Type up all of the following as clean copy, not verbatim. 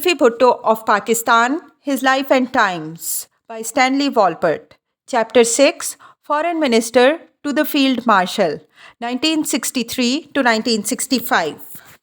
Zulfi Bhutto of Pakistan, His Life and Times by Stanley Wolpert. Chapter 6 Foreign Minister to the Field Marshal, 1963 to 1965.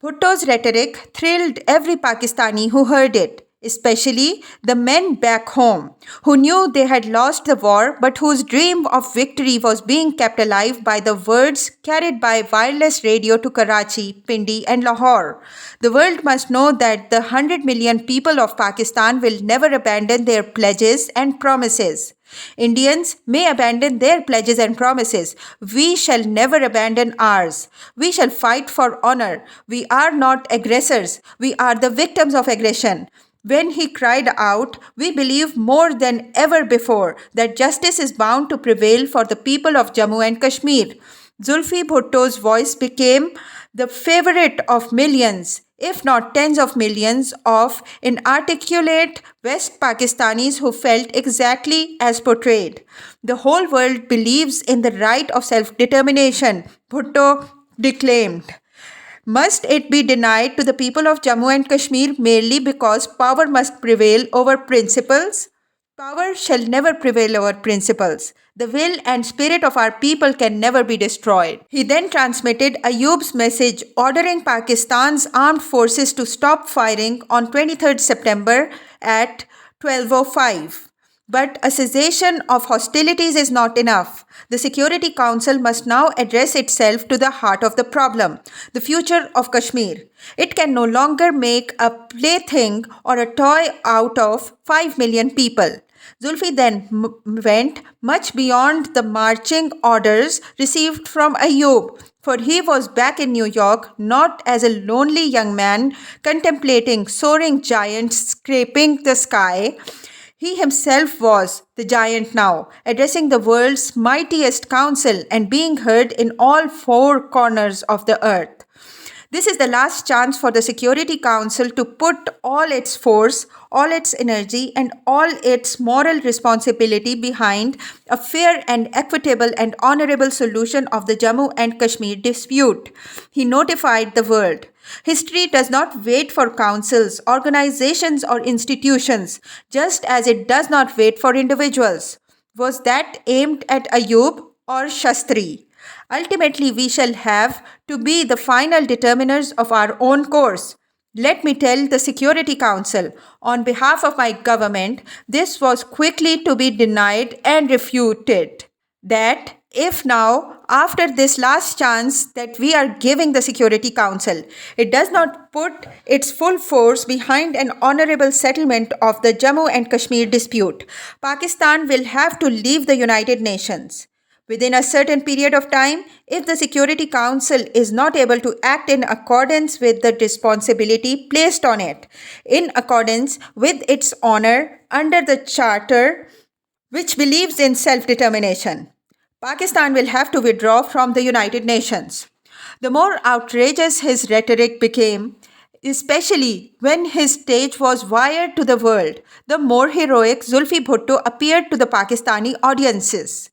Bhutto's rhetoric thrilled every Pakistani who heard it, especially the men back home who knew they had lost the war but whose dream of victory was being kept alive by the words carried by wireless radio to Karachi, Pindi, and Lahore. The world must know that the 100 million people of Pakistan will never abandon their pledges and promises. Indians may abandon their pledges and promises. We shall never abandon ours. We shall fight for honor. We are not aggressors. We are the victims of aggression. When he cried out, we believe more than ever before that justice is bound to prevail for the people of Jammu and Kashmir. Zulfi Bhutto's voice became the favorite of millions, if not tens of millions, of inarticulate West Pakistanis who felt exactly as portrayed. The whole world believes in the right of self-determination, Bhutto declaimed. Must it be denied to the people of Jammu and Kashmir merely because power must prevail over principles? Power shall never prevail over principles. The will and spirit of our people can never be destroyed. He then transmitted Ayub's message ordering Pakistan's armed forces to stop firing on 23rd September at 12:05. But a cessation of hostilities is not enough. The Security Council must now address itself to the heart of the problem, the future of Kashmir. It can no longer make a plaything or a toy out of 5 million people. Zulfi then went much beyond the marching orders received from Ayub, for he was back in New York not as a lonely young man contemplating soaring giants scraping the sky. He himself was the giant now, addressing the world's mightiest council and being heard in all four corners of the earth. This is the last chance for the Security Council to put all its force, all its energy, and all its moral responsibility behind a fair and equitable and honorable solution of the Jammu and Kashmir dispute. He notified the world. History does not wait for councils, organizations, or institutions, just as it does not wait for individuals. Was that aimed at Ayub or Shastri? Ultimately, we shall have to be the final determiners of our own course. Let me tell the Security Council, on behalf of my government, this was quickly to be denied and refuted. That if now, after this last chance that we are giving the Security Council, it does not put its full force behind an honorable settlement of the Jammu and Kashmir dispute, Pakistan will have to leave the United Nations. Within a certain period of time, if the Security Council is not able to act in accordance with the responsibility placed on it, in accordance with its honor under the Charter, which believes in self-determination, Pakistan will have to withdraw from the United Nations. The more outrageous his rhetoric became, especially when his stage was wired to the world, the more heroic Zulfi Bhutto appeared to the Pakistani audiences.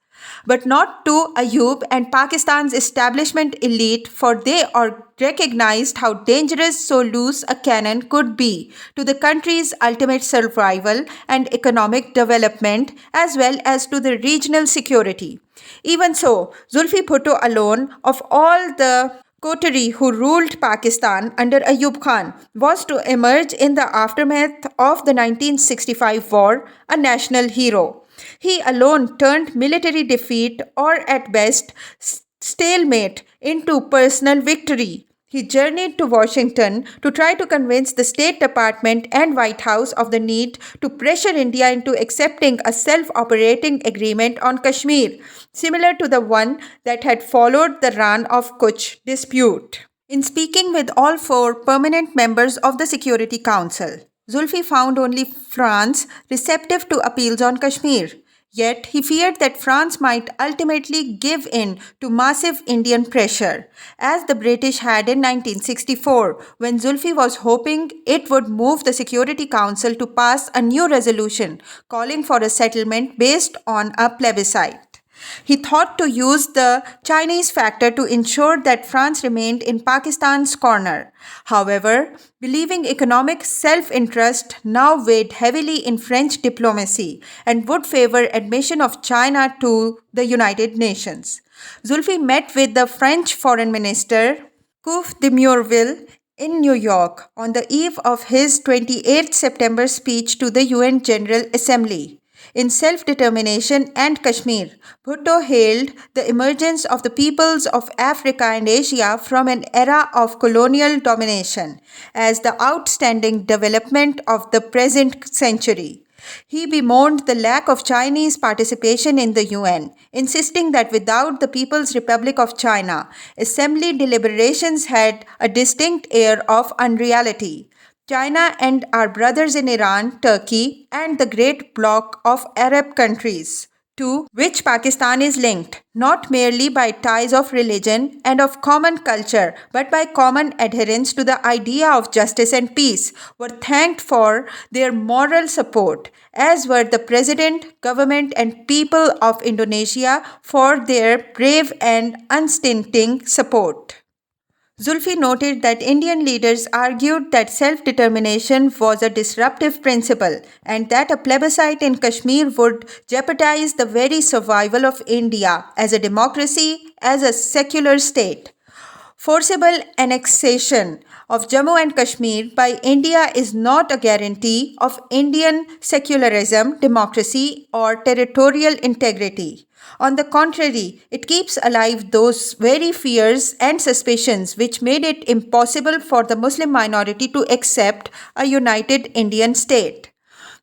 But not to Ayub and Pakistan's establishment elite, for they are recognized how dangerous so loose a cannon could be to the country's ultimate survival and economic development, as well as to the regional security. Even so, Zulfi Bhutto alone, of all the coterie who ruled Pakistan under Ayub Khan, was to emerge in the aftermath of the 1965 war a national hero. He alone turned military defeat, or at best stalemate, into personal victory. He journeyed to Washington to try to convince the State Department and White House of the need to pressure India into accepting a self-operating agreement on Kashmir, similar to the one that had followed the Ran of Kutch dispute. In speaking with all four permanent members of the Security Council, Zulfi found only France receptive to appeals on Kashmir. Yet he feared that France might ultimately give in to massive Indian pressure, as the British had in 1964, when Zulfi was hoping it would move the Security Council to pass a new resolution calling for a settlement based on a plebiscite. He thought to use the Chinese factor to ensure that France remained in Pakistan's corner. However, believing economic self-interest now weighed heavily in French diplomacy and would favor admission of China to the United Nations. Zulfi met with the French Foreign Minister Couve de Murville in New York on the eve of his 28 September speech to the UN General Assembly. In Self-Determination and Kashmir, Bhutto hailed the emergence of the peoples of Africa and Asia from an era of colonial domination as the outstanding development of the present century. He bemoaned the lack of Chinese participation in the UN, insisting that without the People's Republic of China, assembly deliberations had a distinct air of unreality. China and our brothers in Iran, Turkey, and the great bloc of Arab countries, to which Pakistan is linked, not merely by ties of religion and of common culture, but by common adherence to the idea of justice and peace, were thanked for their moral support, as were the president, government, and people of Indonesia for their brave and unstinting support. Zulfi noted that Indian leaders argued that self-determination was a disruptive principle and that a plebiscite in Kashmir would jeopardize the very survival of India as a democracy, as a secular state. Forcible annexation of Jammu and Kashmir by India is not a guarantee of Indian secularism, democracy, or territorial integrity. On the contrary, it keeps alive those very fears and suspicions which made it impossible for the Muslim minority to accept a united Indian state.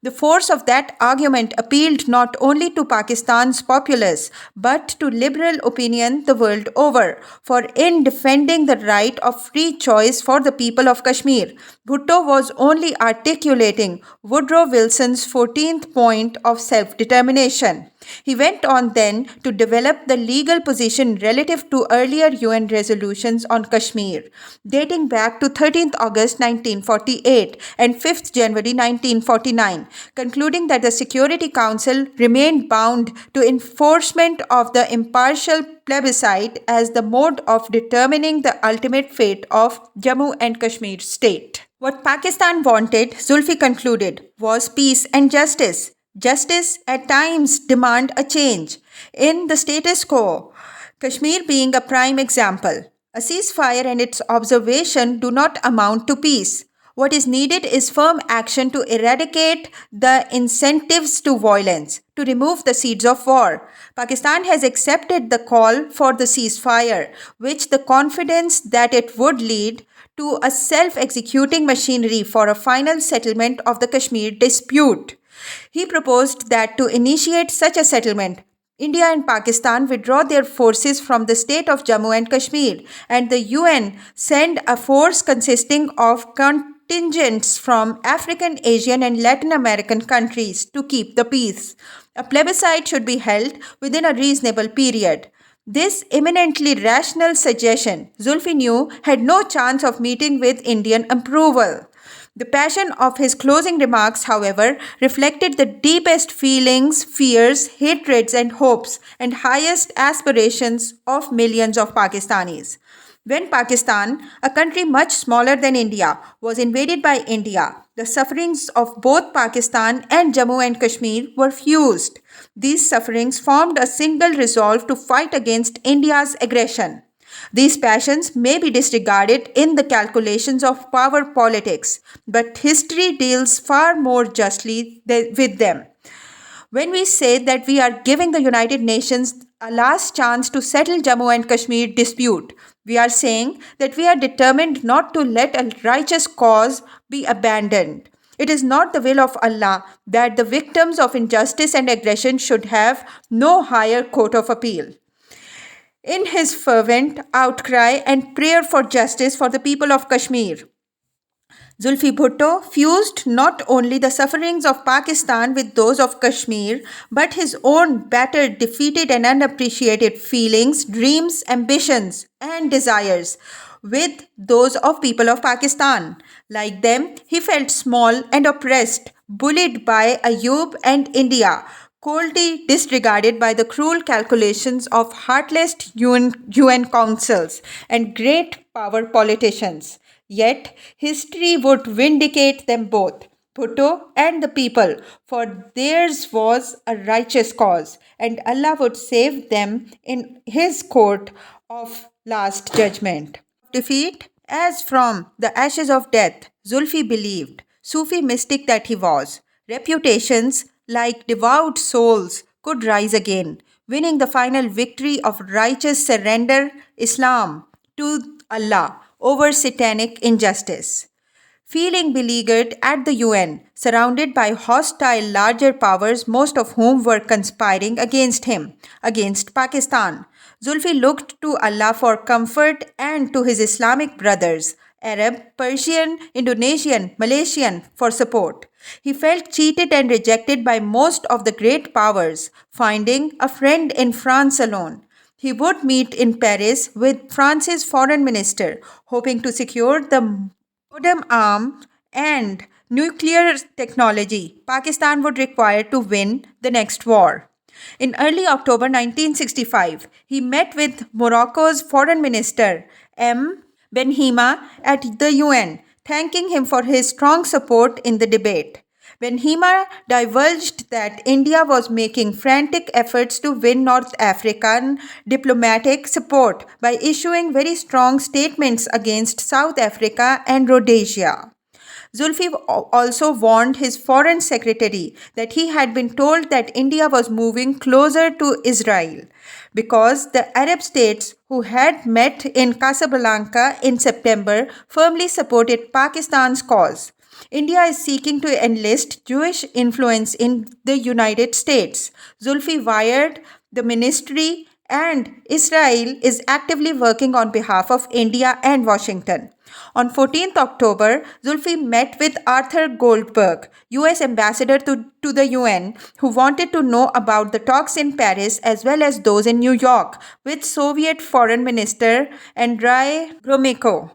The force of that argument appealed not only to Pakistan's populace but to liberal opinion the world over, for in defending the right of free choice for the people of Kashmir, Bhutto was only articulating Woodrow Wilson's 14th point of self-determination. He went on then to develop the legal position relative to earlier UN resolutions on Kashmir, dating back to 13th August 1948 and 5th January 1949, concluding that the Security Council remained bound to enforcement of the impartial plebiscite as the mode of determining the ultimate fate of Jammu and Kashmir state. What Pakistan wanted, Zulfi concluded, was peace and justice. Justice at times demand a change in the status quo, Kashmir being a prime example. A ceasefire and its observation do not amount to peace. What is needed is firm action to eradicate the incentives to violence, to remove the seeds of war. Pakistan has accepted the call for the ceasefire, which the confidence that it would lead to a self-executing machinery for a final settlement of the Kashmir dispute. He proposed that to initiate such a settlement, India and Pakistan withdraw their forces from the state of Jammu and Kashmir, and the UN send a force consisting of contingents from African, Asian, and Latin American countries to keep the peace. A plebiscite should be held within a reasonable period. This eminently rational suggestion, Zulfi knew, had no chance of meeting with Indian approval. The passion of his closing remarks, however, reflected the deepest feelings, fears, hatreds, and hopes, and highest aspirations of millions of Pakistanis. When Pakistan, a country much smaller than India, was invaded by India, the sufferings of both Pakistan and Jammu and Kashmir were fused. These sufferings formed a single resolve to fight against India's aggression. These passions may be disregarded in the calculations of power politics, but history deals far more justly with them. When we say that we are giving the United Nations a last chance to settle Jammu and Kashmir dispute, we are saying that we are determined not to let a righteous cause be abandoned. It is not the will of Allah that the victims of injustice and aggression should have no higher court of appeal. In his fervent outcry and prayer for justice for the people of Kashmir, Zulfi Bhutto fused not only the sufferings of Pakistan with those of Kashmir, but his own battered, defeated, and unappreciated feelings, dreams, ambitions, and desires with those of people of Pakistan. Like them, he felt small and oppressed, bullied by Ayub and India, coldly disregarded by the cruel calculations of heartless UN councils and great power politicians. Yet, history would vindicate them both, Bhutto and the people, for theirs was a righteous cause, and Allah would save them in His court of last judgment. Defeat, as from the ashes of death, Zulfi believed, Sufi mystic that he was. Reputations, like devout souls, could rise again, winning the final victory of righteous surrender, Islam, to Allah over satanic injustice. Feeling beleaguered at the UN, surrounded by hostile larger powers, most of whom were conspiring against him, against Pakistan, Zulfi looked to Allah for comfort and to his Islamic brothers, Arab, Persian, Indonesian, Malaysian, for support. He felt cheated and rejected by most of the great powers, finding a friend in France alone. He would meet in Paris with France's foreign minister, hoping to secure the modern arm and nuclear technology Pakistan would require to win the next war. In early October 1965, he met with Morocco's foreign minister M. Benhima at the UN, thanking him for his strong support in the debate. Benhima divulged that India was making frantic efforts to win North African diplomatic support by issuing very strong statements against South Africa and Rhodesia. Zulfi also warned his foreign secretary that he had been told that India was moving closer to Israel because the Arab states who had met in Casablanca in September firmly supported Pakistan's cause. India is seeking to enlist Jewish influence in the United States. Zulfi wired the ministry, and Israel is actively working on behalf of India and Washington. On 14th October, Zulfi met with Arthur Goldberg, US ambassador to the UN, who wanted to know about the talks in Paris as well as those in New York with Soviet Foreign Minister Andrei Gromyko.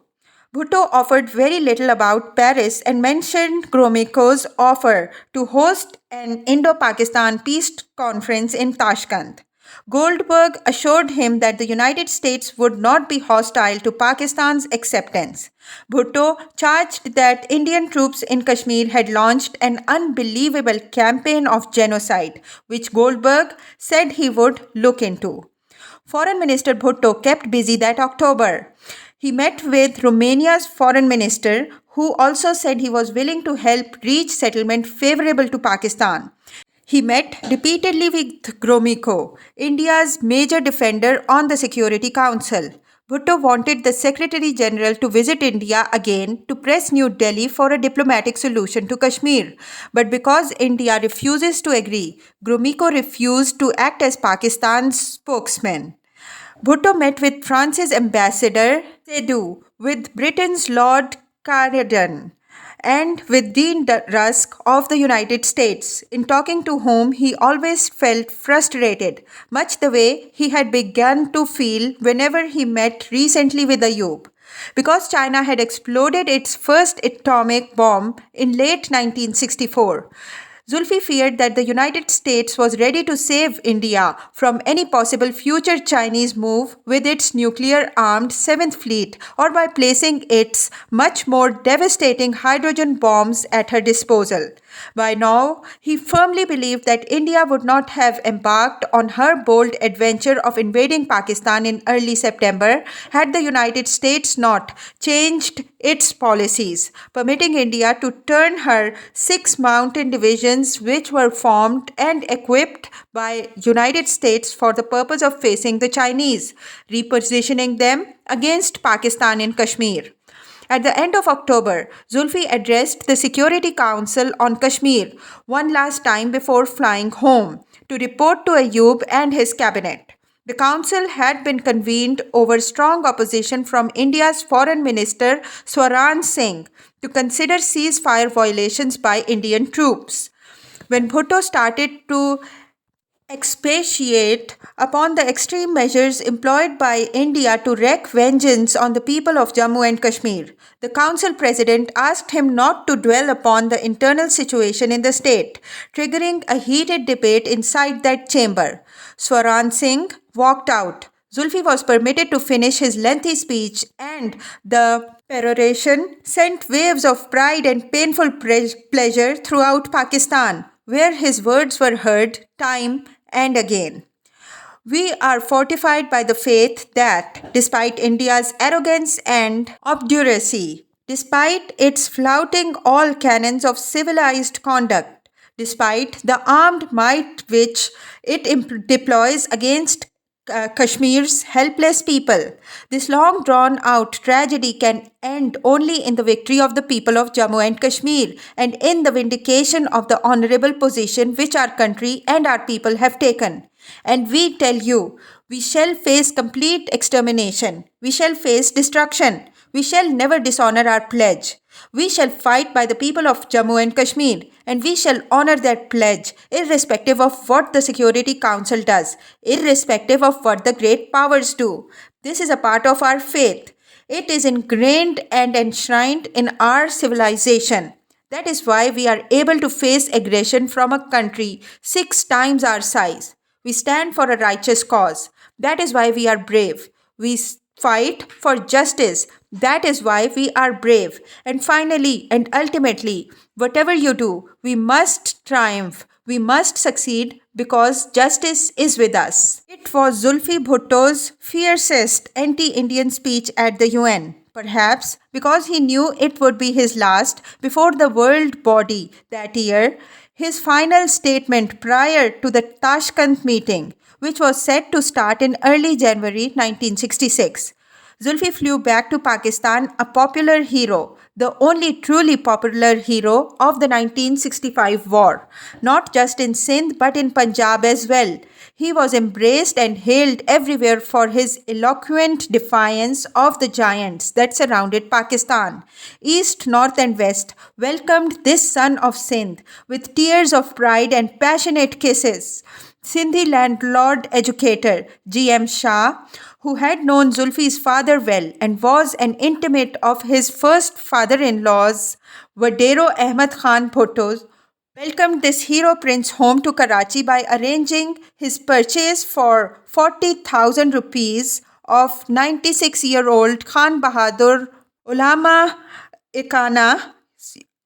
Bhutto offered very little about Paris and mentioned Gromyko's offer to host an Indo-Pakistan peace conference in Tashkent. Goldberg assured him that the United States would not be hostile to Pakistan's acceptance. Bhutto charged that Indian troops in Kashmir had launched an unbelievable campaign of genocide, which Goldberg said he would look into. Foreign Minister Bhutto kept busy that October. He met with Romania's foreign minister, who also said he was willing to help reach settlement favorable to Pakistan. He met repeatedly with Gromyko, India's major defender on the Security Council. Bhutto wanted the Secretary General to visit India again to press New Delhi for a diplomatic solution to Kashmir. But because India refuses to agree, Gromyko refused to act as Pakistan's spokesman. Bhutto met with France's ambassador Seydoux, with Britain's Lord Caradon, and with Dean Rusk of the United States, in talking to whom he always felt frustrated, much the way he had begun to feel whenever he met recently with Ayub. Because China had exploded its first atomic bomb in late 1964, Zulfi feared that the United States was ready to save India from any possible future Chinese move with its nuclear armed Seventh Fleet or by placing its much more devastating hydrogen bombs at her disposal. By now, he firmly believed that India would not have embarked on her bold adventure of invading Pakistan in early September had the United States not changed its policies, permitting India to turn her 6 mountain divisions which were formed and equipped by United States for the purpose of facing the Chinese, repositioning them against Pakistan in Kashmir. At the end of October, Zulfi addressed the Security Council on Kashmir one last time before flying home to report to Ayub and his cabinet. The council had been convened over strong opposition from India's Foreign Minister Swaran Singh to consider ceasefire violations by Indian troops. When Bhutto started to expatiate upon the extreme measures employed by India to wreak vengeance on the people of Jammu and Kashmir. The council president asked him not to dwell upon the internal situation in the state, triggering a heated debate inside that chamber. Swaran Singh walked out. Zulfi was permitted to finish his lengthy speech, and the peroration sent waves of pride and painful pleasure throughout Pakistan, where his words were heard time and again. We are fortified by the faith that, despite India's arrogance and obduracy, despite its flouting all canons of civilized conduct, despite the armed might which it deploys against Kashmir's helpless people, this long drawn out tragedy can end only in the victory of the people of Jammu and Kashmir and in the vindication of the honorable position which our country and our people have taken. And we tell you, we shall face complete extermination, we shall face destruction, we shall never dishonor our pledge. We shall fight by the people of Jammu and Kashmir, and we shall honor that pledge, irrespective of what the Security Council does, irrespective of what the great powers do. This is a part of our faith. It is ingrained and enshrined in our civilization. That is why we are able to face aggression from a country 6 times our size. We stand for a righteous cause. That is why we are brave. We fight for justice. That is why we are brave. And finally and ultimately, whatever you do, we must triumph. We must succeed because justice is with us. It was Zulfi Bhutto's fiercest anti-Indian speech at the UN. Perhaps because he knew it would be his last before the world body that year, his final statement prior to the Tashkent meeting, which was set to start in early January 1966. Zulfi flew back to Pakistan a popular hero, the only truly popular hero of the 1965 war, not just in Sindh but in Punjab as well. He was embraced and hailed everywhere for his eloquent defiance of the giants that surrounded Pakistan. East, North, and West welcomed this son of Sindh with tears of pride and passionate kisses. Sindhi landlord educator G.M. Shah, who had known Zulfi's father well and was an intimate of his first father-in-law's, Vadero Ahmad Khan Bhutto, welcomed this hero prince home to Karachi by arranging his purchase for 40,000 rupees of 96-year-old Khan Bahadur Ulama Ikana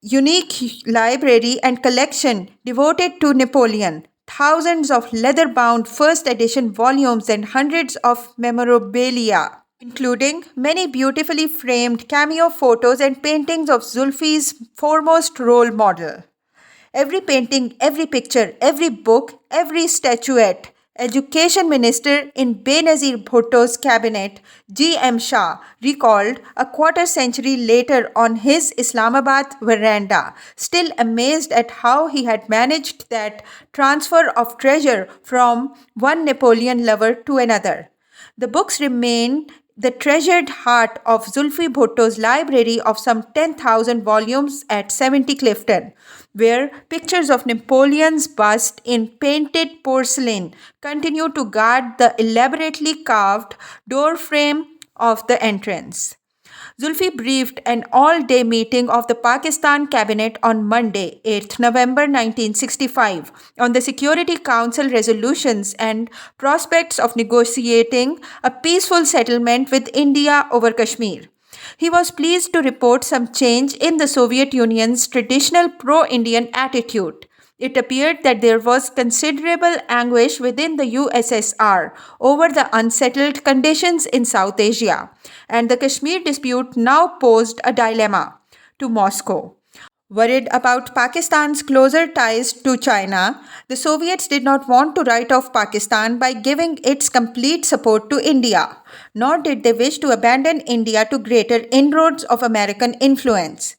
unique library and collection devoted to Napoleon. Thousands of leather-bound first edition volumes and hundreds of memorabilia, including many beautifully framed cameo photos and paintings of Zulfi's foremost role model. Every painting, every picture, every book, every statuette. Education Minister in Benazir Bhutto's cabinet, G.M. Shah, recalled a quarter-century later on his Islamabad veranda, still amazed at how he had managed that transfer of treasure from one Napoleon lover to another. The books remain the treasured heart of Zulfi Bhutto's library of some 10,000 volumes at 70 Clifton, where pictures of Napoleon's bust in painted porcelain continue to guard the elaborately carved doorframe of the entrance. Zulfi briefed an all-day meeting of the Pakistan Cabinet on Monday, 8th November 1965, on the Security Council resolutions and prospects of negotiating a peaceful settlement with India over Kashmir. He was pleased to report some change in the Soviet Union's traditional pro-Indian attitude. It appeared that there was considerable anguish within the USSR over the unsettled conditions in South Asia, and the Kashmir dispute now posed a dilemma to Moscow. Worried about Pakistan's closer ties to China, the Soviets did not want to write off Pakistan by giving its complete support to India, nor did they wish to abandon India to greater inroads of American influence.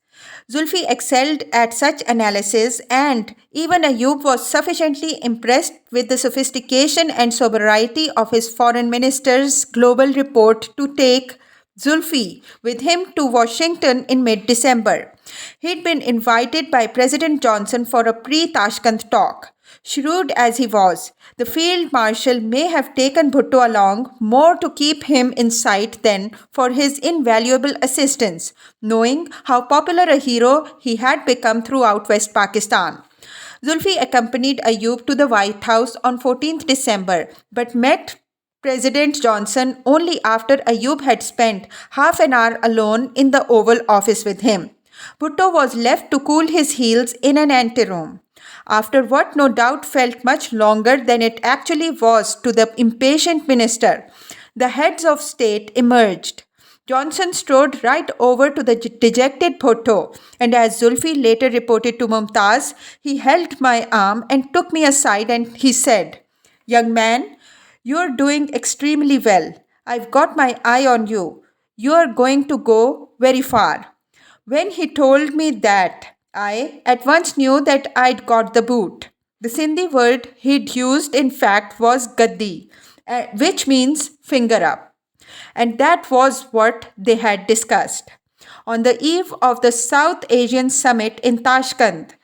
Zulfi excelled at such analysis, and even Ayub was sufficiently impressed with the sophistication and sobriety of his foreign minister's global report to take Zulfi with him to Washington in mid December. He'd been invited by President Johnson for a pre Tashkent talk. Shrewd as he was, the field marshal may have taken Bhutto along more to keep him in sight than for his invaluable assistance, knowing how popular a hero he had become throughout West Pakistan. Zulfi accompanied Ayub to the White House on 14th December but met President Johnson only after Ayub had spent half an hour alone in the Oval Office with him. Bhutto was left to cool his heels in an anteroom. After what no doubt felt much longer than it actually was to the impatient minister, the heads of state emerged. Johnson strode right over to the dejected Bhutto, and as Zulfi later reported to Mumtaz, he held my arm and took me aside and he said, "Young man, you're doing extremely well. I've got my eye on you. You're going to go very far." When he told me that, I at once knew that I'd got the boot. The Sindhi word he'd used, in fact, was gaddi, which means finger up. And that was what they had discussed. On the eve of the South Asian summit in Tashkent,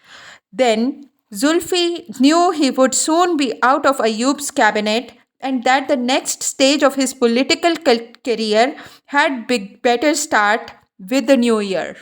then Zulfi knew he would soon be out of Ayub's cabinet and that the next stage of his political career had better start with the new year.